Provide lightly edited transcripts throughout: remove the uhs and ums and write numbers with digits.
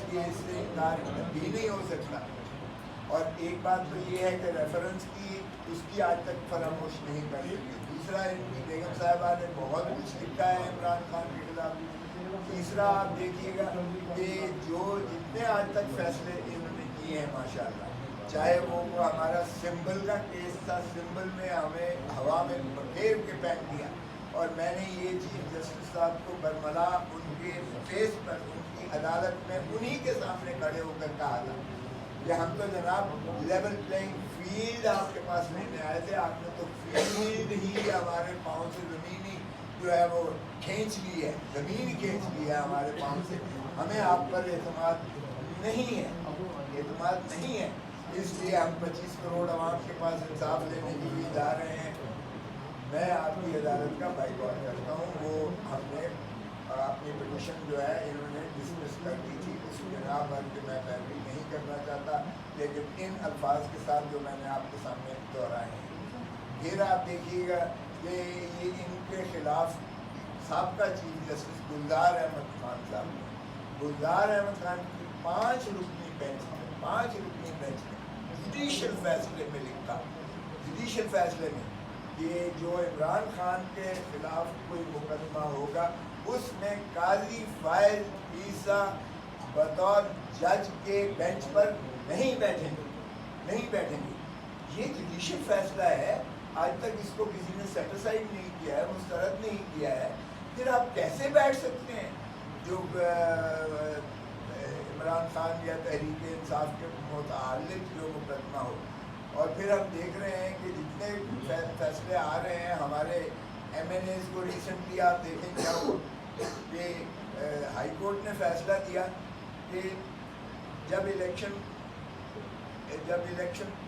लिए इससे इनकार भी नहीं हो सकता। और एक बात तो ये है कि रेफरेंस की उसकी आज तक फरामोश नहीं कर सकी। दूसरा, इनकी बेगम साहिबा ने बहुत कुछ लिखा है इमरान खान के खिलाफ। तीसरा, आप देखिएगा कि जो जितने आज तक फैसले इन्होंने किए हैं माशाल्लाह, चाहे वो हमारा सिंबल का केस था, सिंबल में हमें हवा में बखेर के फेंक दिया, और मैंने ये चीफ जस्टिस साहब को बरमला उनके फेस पर उनकी अदालत में उन्हीं के सामने खड़े होकर कहा था कि हम तो जनाब लेवल प्लेइंग फील्ड आपके पास लेने आए थे, आपने तो फील्ड ही हमारे पाँव से ज़मीन ही जो है वो खींच ली है, ज़मीन खींच ली है हमारे पाँव से। हमें आप पर एतमाद नहीं है, एतमाद नहीं है, इसलिए हम 25 करोड़ आवाम के पास इंसाफ लेने के लिए जा रहे हैं। मैं आपकी अदालत का बाइकआउट करता हूँ। वो हमने अपनी पिटीशन जो है इन्होंने डिसमिस कर दी थी, उस बिना पर कि मैं पैरवी नहीं करना चाहता, लेकिन इन अल्फाज के साथ जो मैंने आपके सामने दोहराए हैं। फिर आप देखिएगा कि ये इनके खिलाफ साबका चीफ जस्टिस गुलजार अहमद खान साहब ने, गुलजार अहमद खान की 5 रुकनी बेंच में जुडिशल फैसले में लिखा, जुडिशल फैसले में ये जो इमरान खान के खिलाफ कोई मुकदमा होगा उसमें काजी फाइज ईसा बतौर जज के बेंच पर नहीं बैठेंगे। ये जुडिशल फैसला है, आज तक इसको किसी ने सेटिसाइड नहीं किया है, मुस्तरद नहीं किया है। फिर आप कैसे बैठ सकते हैं जो इमरान खान या तहरीक इंसाफ के मुतालिक जो मुकदमा हो। और फिर हम देख रहे हैं कि जितने फैसले आ रहे हैं हमारे MNAs को, रिसेंटली आप देखें क्या हो कि हाई कोर्ट ने फैसला दिया कि जब इलेक्शन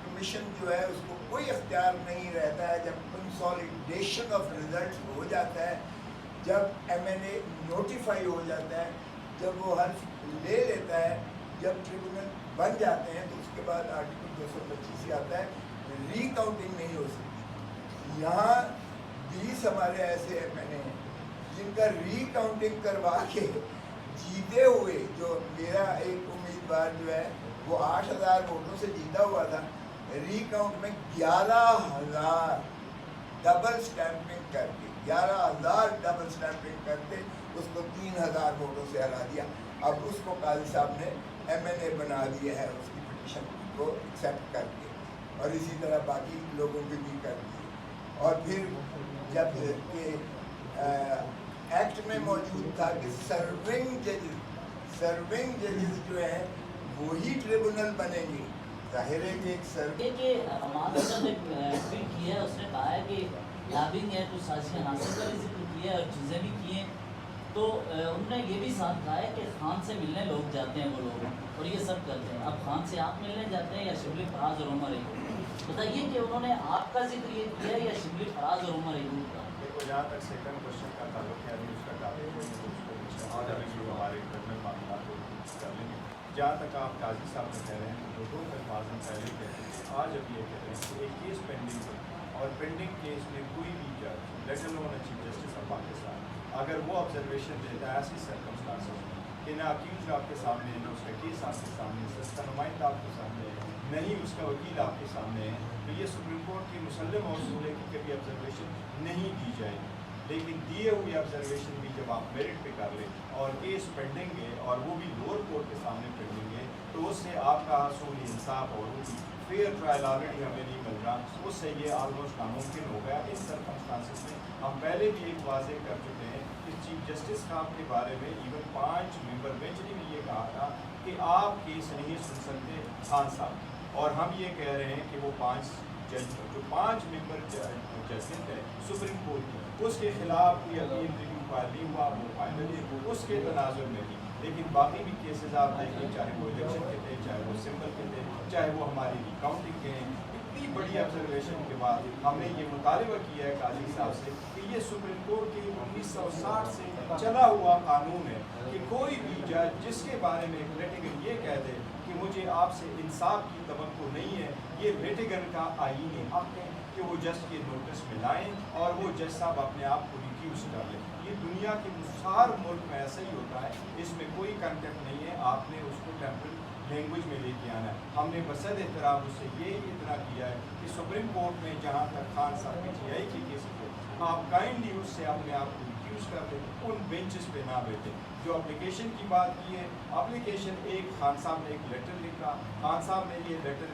कमीशन जो है उसको कोई इख्तियार नहीं रहता है, जब कंसोलिडेशन ऑफ रिजल्ट हो जाता है, जब MNA नोटिफाई हो जाता है, जब वो हल्फ ले लेता है, जब ट्रिब्यूनल बन जाते हैं, तो उसके बाद आर्टिकल 225 आता है, रीकाउंटिंग नहीं हो सकती। यहाँ 20 हमारे ऐसे MNA हैं जिनका रीकाउंटिंग करवा के जीते हुए, जो मेरा एक उम्मीदवार जो है वो 8,000 वोटों से जीता हुआ था, रीकाउंट में 11,000 डबल स्टैंपिंग करके 11,000 डबल स्टैंपिंग करके उसको 3,000 वोटों से हरा दिया। अब उसको काजी साहब ने MNA बना दिया है, उसकी पिटीशन को एक्सेप्ट करके, और इसी तरह बाकी लोगों की भी कर दी। और फिर जब के एक्ट में मौजूद था कि सर्विंग जजेस जो है वही ट्रिब्यूनल बनेंगे, जाहिर है कि एक कि हमारे ने ट्वीट किया है, उसने कहा है कि लॉबिंग है, कुछ साजिशें हासिल का भी जिक्र किया है और चीज़ें भी की हैं। तो उन्होंने ये भी साथ कहा है कि खान से मिलने लोग जाते हैं, वो लोग और ये सब करते हैं। अब खान से आप मिलने जाते हैं या शिबली फराज और उमर अयूब, बताइए कि उन्होंने आपका जिक्र ये किया है या शिबली फराज और उमर अयूब का? देखो, जहाँ तक सेकंड क्वेश्चन का ताल्लुक है, अभी उसका आज अभी जो हमारे कर्नल मामला को कर लेंगे। जहाँ तक आप काजी साहब ने कह रहे हैं, वो 2 अल्फाज में पहले कहते हैं, आज अब ये कह रहे हैं कि एक केस पेंडिंग है और पेंडिंग केस में कोई भी जज, let alone chief justice of Pakistan, अगर वो ऑब्जर्वेशन देता है ऐसी सर्कमस्टांसेस में कि ना अक्यूज आपके सामने है, ना उसका केस आपके सामने है, उसका नुमाइंदा आपके सामने है, नहीं उसका वकील आपके सामने है, तो ये सुप्रीम कोर्ट की मुसल्लम मौसूल है कि कभी ऑब्जर्वेशन नहीं दी जाएगी। लेकिन दिए हुए ऑब्जर्वेशन भी जब आप मेरिट पे कर लें और केस पेंडिंग है और वो भी लोअर कोर्ट के सामने पेंडिंग है, तो उससे आपका असूल इंसाफ और वो भी फेयर ट्रायल ऑलरेडी हमें नहीं मिल रहा, उससे ये ऑलमोस्ट नामुमकिन हो गया। इस सर्कमस्टांसेस में हम पहले भी एक वाजे कर चुके हैं कि चीफ जस्टिस साहब के बारे में इवन 5 मेंबर बेंच ने भी ये कहा था कि आप केस नहीं सुन सकते खान साहब, और हम ये कह रहे हैं कि वो 5 जज जो 5 मेंबर जजेस है सुप्रीम कोर्ट की, उसके खिलाफ कोई अपील रिव्यू फाइल नहीं हुआ, वो फाइनली उसके तनाजुर में थी। लेकिन बाकी भी केसेस आप देखें, चाहे वो इलेक्शन के थे, चाहे वो सिंबल के थे, चाहे वो हमारी रिकाउंटिंग के हैं, इतनी बड़ी ऑब्जर्वेशन के बाद हमने ये मुतालबा किया है काजी साहब से कि ये सुप्रीम कोर्ट के 1960 से चला हुआ कानून है कि कोई भी जज जिसके बारे में लिटिगेंट ये कह दे कि मुझे आपसे इंसाफ की तवक्को नहीं है, ये लिटिगेंट का आईनी हक है कि वो जज के नोटिस में लाएँ और वो जज साहब अपने आप को रिक्यूज कर लें। ये दुनिया के हर मुल्क में ऐसा ही होता है, इसमें कोई कंटेक्ट नहीं है, आपने उसको टेम्परल लैंग्वेज में लेके आना है। हमने बसद एहतराम उससे ये इतना किया है कि सुप्रीम कोर्ट में जहाँ तक खान साहब की GI की केस थे, आप काइंडली उससे अपने आप को रिक्यूज कर दें, उन बेंचेस पे ना बैठे। जो एप्लीकेशन की बात की है, एप्लीकेशन एक खान साहब ने एक लेटर लिखा, खान साहब ने ये लेटर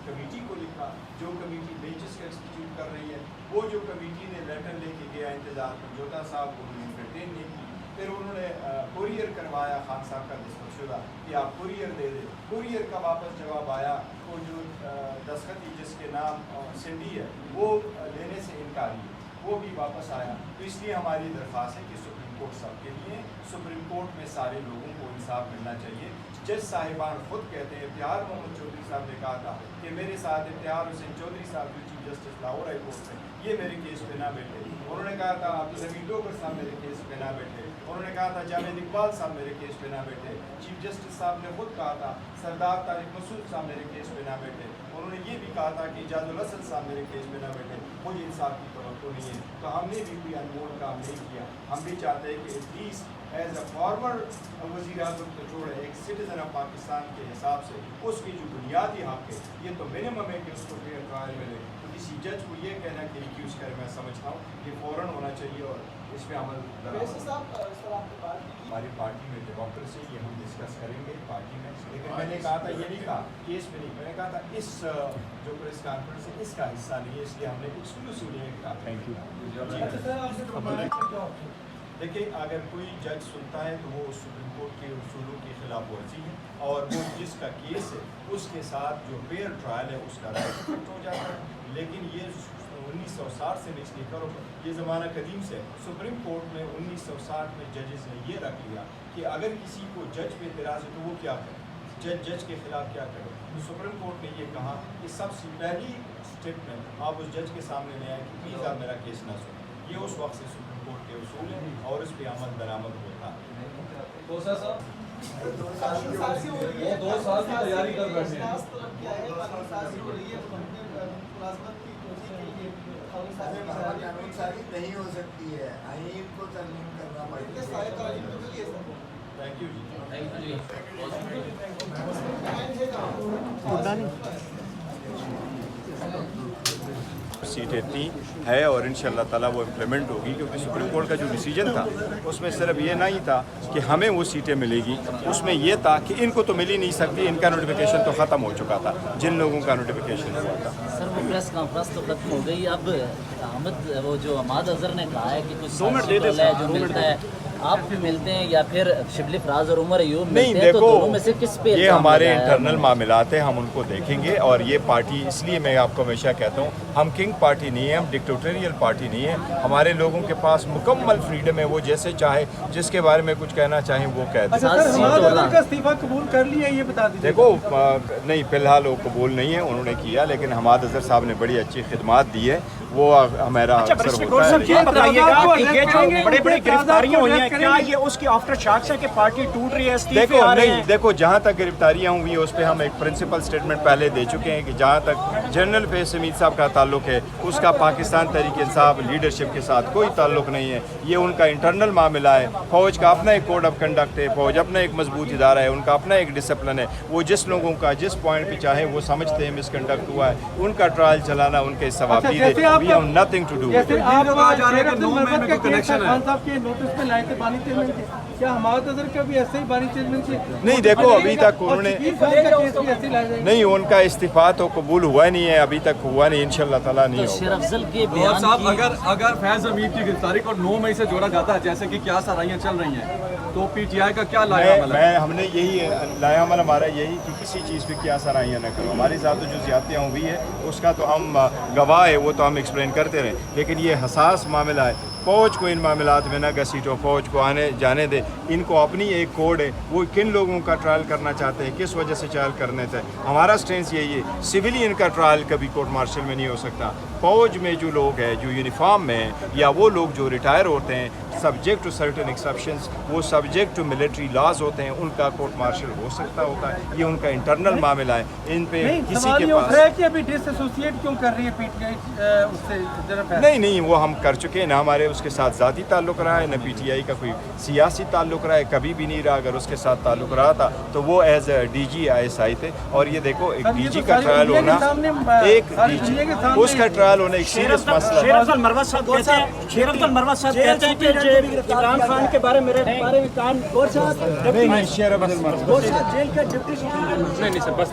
कमेटी को लिखा, जो कमेटी बेंचेस का इंस्टीट्यूट कर रही है, वो जो कमेटी ने लेटर लेके गया इंतजार पंजोता साहब को एंटरटेन नहीं की, फिर उन्होंने कुरियर करवाया खान साहब का दस्तखत कि आप कुरियर दे दें। कुरियर का वापस जवाब आया, वो जो दस्तखत जिसके नाम सिंडी है वो लेने से इनकारी है, वो भी वापस आया। तो इसलिए हमारी दरख्वास्त है कि सुप्रीम कोर्ट सबके लिए, सुप्रीम कोर्ट में सारे लोगों को इंसाफ मिलना चाहिए। जज साहिबान खुद कहते हैं, इफ्तिहार मोहम्मद चौधरी साहब ने कहा था कि मेरे साथ इफ्तिहार हुसैन चौधरी साहब जो chief justice Lahore high court में, ये मेरे केस पे ना बैठे। उन्होंने कहा था अब्दुल हमीद लोगर साहब मेरे केस पे ना बैठे। उन्होंने कहा था जावेद इकबाल साहब मेरे केस पे ना बैठे। चीफ जस्टिस साहब ने खुद कहा था सरदार तारिक मसूद साहब मेरे केस पे ना बैठे। उन्होंने ये भी कहा था कि इजाजुल हसन साहब मेरे केस पे ना बैठे। मुझे इंसाफ की तवक्को नहीं है, तो हमने भी कोई अनमोल काम नहीं किया। हम भी चाहते हैं कि एटलीस्ट एज अ फॉर्मर वज़ीर आज़म तो छोड़े, एक सिटीज़न ऑफ पाकिस्तान के हिसाब से उसकी जो बुनियादी हक़ है, ये तो मिनिमम है कि उसको फेयर ट्रायल मिले। तो किसी जज को ये कहना कि रिक्यूज़ करे, मैं समझता हूँ कि फ़ौरन होना चाहिए और इस पर अमल हमारी पार्टी में डेमोक्रेसी, ये हम डिस्कस करेंगे पार्टी में। लेकिन मैंने कहा था, ये नहीं कहा कि इस पे नहीं, मैंने कहा था इस जो प्रेस कॉन्फ्रेंस है इसका हिस्सा नहीं है, इसलिए हमने एक्सक्लूसिवली कहा। Thank you. देखिए, अगर कोई जज सुनता है तो वो सुप्रीम कोर्ट के उसूलों की खिलाफ वर्जी है, और वो जिसका केस है उसके साथ जो फेयर ट्रायल है उसका राइट हो जाता है। लेकिन ये 1960 से निचली करो, ये ज़माना कदीम से सुप्रीम कोर्ट में 1960 में जजेस ने ये रख लिया कि अगर किसी को जज पे एतराज़ है तो वो क्या करे, जज के खिलाफ क्या करे। तो सुप्रीम कोर्ट ने ये कहा कि सबसे पहली स्टेप में आप उस जज के सामने ले आए कि प्लीज़ आप मेरा केस ना सुनो। ये उस वक्त से सुप्रीम कोर्ट के उसूल हैं और इस पर अमल दरामद होता है। वो 2 साल की तैयारी कर बैठे हैं। कानून सारी नहीं हो सकती है, आईन को तरमीम करना पड़ेगा। थैंक यू जी। सीटें थी है और इंशाअल्लाह ताला वो इम्प्लीमेंट होगी, क्योंकि सुप्रीम कोर्ट का जो डिसीजन था उसमें सिर्फ ये नहीं था कि हमें वो सीटें मिलेगी, उसमें ये था कि इनको तो मिल ही नहीं सकती, इनका नोटिफिकेशन तो ख़त्म हो चुका था जिन लोगों का नोटिफिकेशन हुआ था। सर वो प्रेस कॉन्फ्रेंस तो खत्म हो गई, अब अहमद वो जो अहमद अजहर ने कहा है कि कुछ जो मिलता है आप भी मिलते हैं या फिर शिबली फराज और उमर अयूब नहीं, मिलते हैं, देखो तो दोनों में से किस पे ये हमारे इंटरनल मामलात हैं, हम उनको देखेंगे। और ये पार्टी, इसलिए मैं आपको हमेशा कहता हूँ, हम किंग पार्टी नहीं है, हम डिक्टेटोरियल पार्टी नहीं है। हमारे लोगों के पास मुकम्मल फ्रीडम है, वो जैसे चाहे जिसके बारे में कुछ कहना चाहें वो कह दें। का इस्तीफा कबूल कर लिया, ये बता दीजिए। देखो नहीं, फिलहाल वो कबूल नहीं है, उन्होंने किया, लेकिन हमाद अजहर साहब ने बड़ी अच्छी खिदमत दी है, वो हमारा अक्सर होता है। बड़े-बड़े गिरफ्तारियां हुई हैं, क्या ये उसकी आफ्टर शॉक्स है कि पार्टी टूट रही है, देखो नहीं, देखो जहाँ तक गिरफ्तारियाँ हुई है उस पर हम एक प्रिंसिपल स्टेटमेंट पहले दे चुके हैं कि जहाँ तक जनरल फैज़ हमीद साहब का ताल्लुक है उसका पाकिस्तान तहरीक इंसाफ लीडरशिप के साथ कोई ताल्लुक नहीं है, ये उनका इंटरनल मामला है। फ़ौज का अपना एक कोड ऑफ कंडक्ट है, फ़ौज अपना एक मजबूत इदारा है, उनका अपना एक डिसिप्लिन है, वो जिस लोगों का जिस पॉइंट पे चाहे वो समझते हैं मिसकंडक्ट हुआ है, उनका ट्रायल चलाना उनके सवाबदीद है। We have nothing to do with it. क्या हमाद अजहर का भी ऐसे ही बानी चेयरमैन से नहीं, देखो अभी तक उन्होंने नहीं, उनका इस्तीफा तो कबूल हुआ नहीं है, अभी तक हुआ नहीं, इंशाल्लाह ताला नहीं होगा। शेर अफजल के और बयान साहब की अगर फैज हमीद की गिरफ्तारी को 9 मई से जोड़ा जाता है, जैसे कि क्या साराइयाँ चल रही हैं, तो पीटीआई का क्या लाया हमने यही लाया अमल हमारा यही कि किसी चीज़ पे क्या सराहियाँ न करो। हमारे साथ तो जो ज़्यादतियाँ हुई है उसका तो हम गवाह है, वो तो हम एक्सप्लेन करते रहे, लेकिन ये हसास मामला है, فوج کو ان معاملات میں نہ گھسیٹو, فوج کو آنے جانے دے. ان کو اپنی ایک کوڈ ہے, وہ کن لوگوں کا ٹرائل کرنا چاہتے ہیں, کس وجہ سے ٹرائل کرنے تھے. ہمارا سٹینس یہی ہے, سویلین کا ٹرائل کبھی کورٹ مارشل میں نہیں ہو سکتا. فوج میں جو لوگ ہیں جو یونیفارم میں ہیں یا وہ لوگ جو ریٹائر ہوتے ہیں سبجیکٹ ٹو سرٹن ایکسیپشنز, وہ سبجیکٹ ٹو ملٹری لاز ہوتے ہیں, ان کا کورٹ مارشل ہو سکتا ہوتا ہے. یہ ان کا انٹرنل معاملہ ہے, ان پہ کسی کے پاس کہ ابھی ڈس ایسوسیٹ کیوں کر رہی ہے پی ٹی آئی اس سے؟ نہیں, وہ ہم کر چکے ہیں. نہ ہمارے اس کے ساتھ ذاتی تعلق رہا ہے, نہ پی ٹی آئی کا کوئی سیاسی تعلق رہا ہے, کبھی بھی نہیں رہا. اگر اس کے ساتھ تعلق رہا تھا تو وہ as a D G ISI تھے. اور یہ دیکھو ایک ڈی جی کا ٹرائل ہونا, ایک ڈی جی اس کا ٹرائل ہونا ایک سیریس مسئلہ ہے. شیر افضل مروت صاحب کہتے ہیں کہ عمران خان کے بارے میں کان نہیں, شیر افضل مروت جیل کا ڈپٹی نہیں سر بس